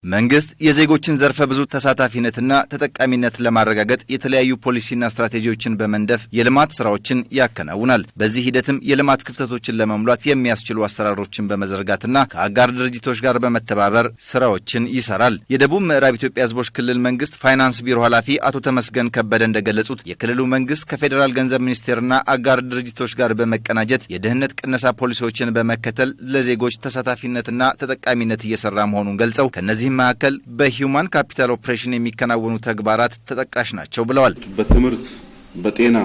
መንግስት የዜጎችን ዘርፈ ብዙ ተሳታፊነትና ተጠቃሚነት ለማረጋገጥ የተለያዩ ፖሊሲና ስትራቴጂዎችን በመንደፍ የልማት ስራዎችን ያከናውናል። በዚህ ሂደትም የልማት ክፍተቶችን ለመሙላት የሚያስችሉ አሰራሮችን በመዘርጋትና ከአጋር ድርጅቶች ጋር በመተባበር ስራዎችን ይሰራል። የደቡብ ምዕራብ ኢትዮጵያ ህዝቦች ክልል መንግስት ፋይናንስ ቢሮ ኃላፊ አቶ ተመስገን ከበደ እንደገለጹት የክልሉ መንግስት ከፌዴራል ገንዘብ ሚኒስቴርና አጋር ድርጅቶች ጋር በመቀናጀት የድህነት ቅነሳ ፖሊሲዎችን በመከተል ለዜጎች ተሳታፊነትና ተጠቃሚነት እየሰራ መሆኑን ገልጸው ከነዚህ መካከል በሂውማን ካፒታል ኦፕሬሽን የሚከናወኑ ተግባራት ተጠቃሽ ናቸው ብለዋል። በትምህርት፣ በጤና፣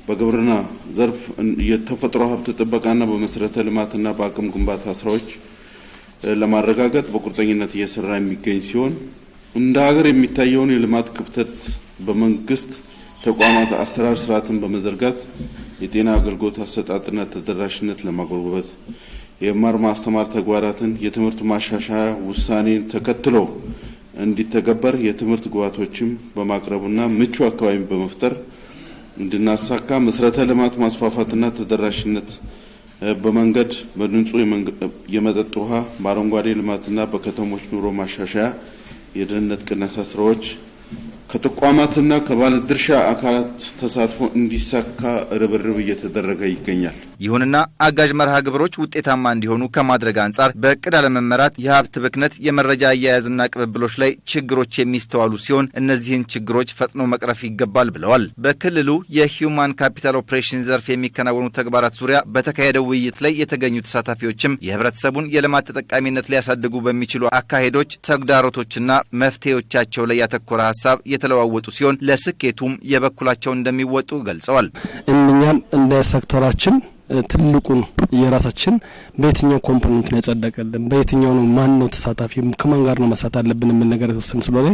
በግብርና ዘርፍ የተፈጥሮ ሀብት ጥበቃና በመሰረተ ልማትና በአቅም ግንባታ ስራዎች ለማረጋገጥ በቁርጠኝነት እየሰራ የሚገኝ ሲሆን እንደ ሀገር የሚታየውን የልማት ክፍተት በመንግስት ተቋማት አሰራር ስርዓትን በመዘርጋት የጤና አገልግሎት አሰጣጥና ተደራሽነት ለማጎልበት የመማር ማስተማር ተግባራትን የትምህርት ማሻሻያ ውሳኔን ተከትሎ እንዲተገበር የትምህርት ግብዓቶችን በማቅረብና ምቹ አካባቢን በመፍጠር እንድናሳካ መሰረተ ልማት ማስፋፋትና ተደራሽነት በመንገድ በንጹህ የመጠጥ ውሃ በአረንጓዴ ልማትና በከተሞች ኑሮ ማሻሻያ የድህነት ቅነሳ ስራዎች ከተቋማትና ከባለድርሻ አካላት ተሳትፎ እንዲሳካ ርብርብ እየተደረገ ይገኛል። ይሁንና አጋዥ መርሃ ግብሮች ውጤታማ እንዲሆኑ ከማድረግ አንጻር በእቅድ አለመመራት የሀብት ብክነት፣ የመረጃ አያያዝና ቅብብሎች ላይ ችግሮች የሚስተዋሉ ሲሆን እነዚህን ችግሮች ፈጥኖ መቅረፍ ይገባል ብለዋል። በክልሉ የሂውማን ካፒታል ኦፕሬሽን ዘርፍ የሚከናወኑ ተግባራት ዙሪያ በተካሄደው ውይይት ላይ የተገኙ ተሳታፊዎችም የህብረተሰቡን የልማት ተጠቃሚነት ሊያሳድጉ በሚችሉ አካሄዶች፣ ተግዳሮቶችና መፍትሄዎቻቸው ላይ ያተኮረ ሀሳብ የተለዋወጡ ሲሆን ለስኬቱም የበኩላቸውን እንደሚወጡ ገልጸዋል። እኛም እንደ ሴክተራችን ትልቁን የራሳችን በየትኛው ኮምፖነንት ነው ያጸደቀልን፣ በየትኛው ነው ማን ነው ተሳታፊ፣ ከማን ጋር ነው መስራት አለብን ምን ነገር ተወሰን ስለሆነ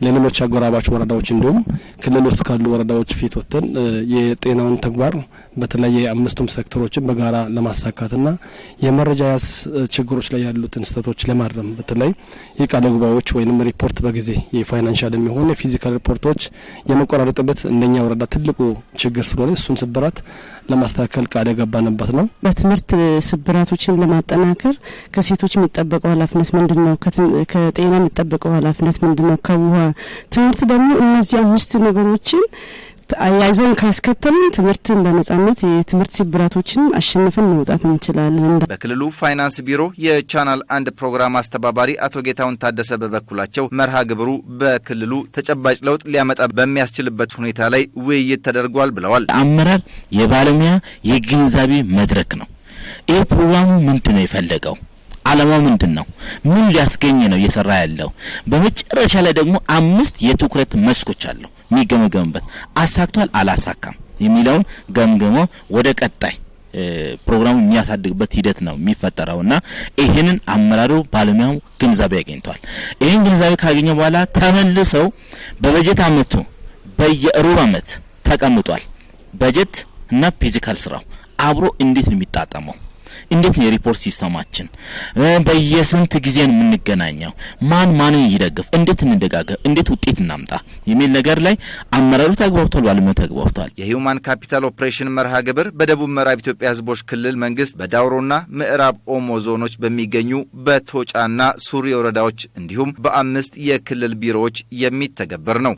ለሌሎች አጎራባች ወረዳዎች እንዲሁም ክልል ውስጥ ካሉ ወረዳዎች ፊት ወጥተን የጤናውን ተግባር በተለያየ አምስቱም ሴክተሮችን በጋራ ለማሳካትና የመረጃ ያስ ችግሮች ላይ ያሉትን ስህተቶች ለማረም በተለይ የቃለ ጉባኤዎች ወይንም ሪፖርት በጊዜ የፋይናንሻል የሚሆን የፊዚካል ሪፖርቶች የመቆራረጥበት እንደኛ ወረዳ ትልቁ ችግር ስለሆነ እሱን ስብራት ለማስተካከል ቃል የገባንበት ነው። በትምህርት ስብራቶችን ለማጠናከር ከሴቶች የሚጠበቀው ኃላፊነት ምንድነው? ከጤና የሚጠበቀው ኃላፊነት ምንድነው? ከውሃ ትምህርት ደግሞ እነዚህ አምስት ነገሮችን አያይዘን ካስከተልን ትምህርትን በነጻነት የትምህርት ስብራቶችን አሸንፈን መውጣት እንችላለን። በክልሉ ፋይናንስ ቢሮ የቻናል 1 ፕሮግራም አስተባባሪ አቶ ጌታውን ታደሰ በበኩላቸው መርሃ ግብሩ በክልሉ ተጨባጭ ለውጥ ሊያመጣ በሚያስችልበት ሁኔታ ላይ ውይይት ተደርጓል ብለዋል። አመራር የባለሙያ የግንዛቤ መድረክ ነው። ይህ ፕሮግራሙ ምንድነው የፈለገው? ዓላማው ምንድነው? ምን ሊያስገኝ ነው እየሰራ ያለው? በመጨረሻ ላይ ደግሞ 5 የትኩረት መስኮች አሉ የሚገመገምበት። አሳክቷል አላሳካም የሚለውን ገምገሞ ወደ ቀጣይ ፕሮግራሙ የሚያሳድግበት ሂደት ነው የሚፈጠረውና ይሄንን አመራሩ ባለሙያው ግንዛቤ ያገኝቷል። ይሄን ግንዛቤ ካገኘ በኋላ ተመልሰው በበጀት አመቱ በየሩብ አመት ተቀምጧል። በጀት እና ፊዚካል ስራው አብሮ እንዴት ነው የሚጣጣመው? እንዴት ነው የሪፖርት ሲስተማችን? በየስንት ጊዜ ነው የምንገናኘው? ማንን ይደግፍ? እንዴት እንደጋገፍ? እንዴት ውጤት እናምጣ? የሚል ነገር ላይ አመራሩ ተግባብቷል፣ ባለሙያው ተግባብቷል። የሂውማን ካፒታል ኦፕሬሽን መርሃ ግብር በደቡብ ምዕራብ ኢትዮጵያ ህዝቦች ክልል መንግስት በዳውሮና ምዕራብ ኦሞ ዞኖች በሚገኙ በቶጫና ሱሪ ወረዳዎች እንዲሁም በ5 የክልል ቢሮዎች የሚተገበር ነው።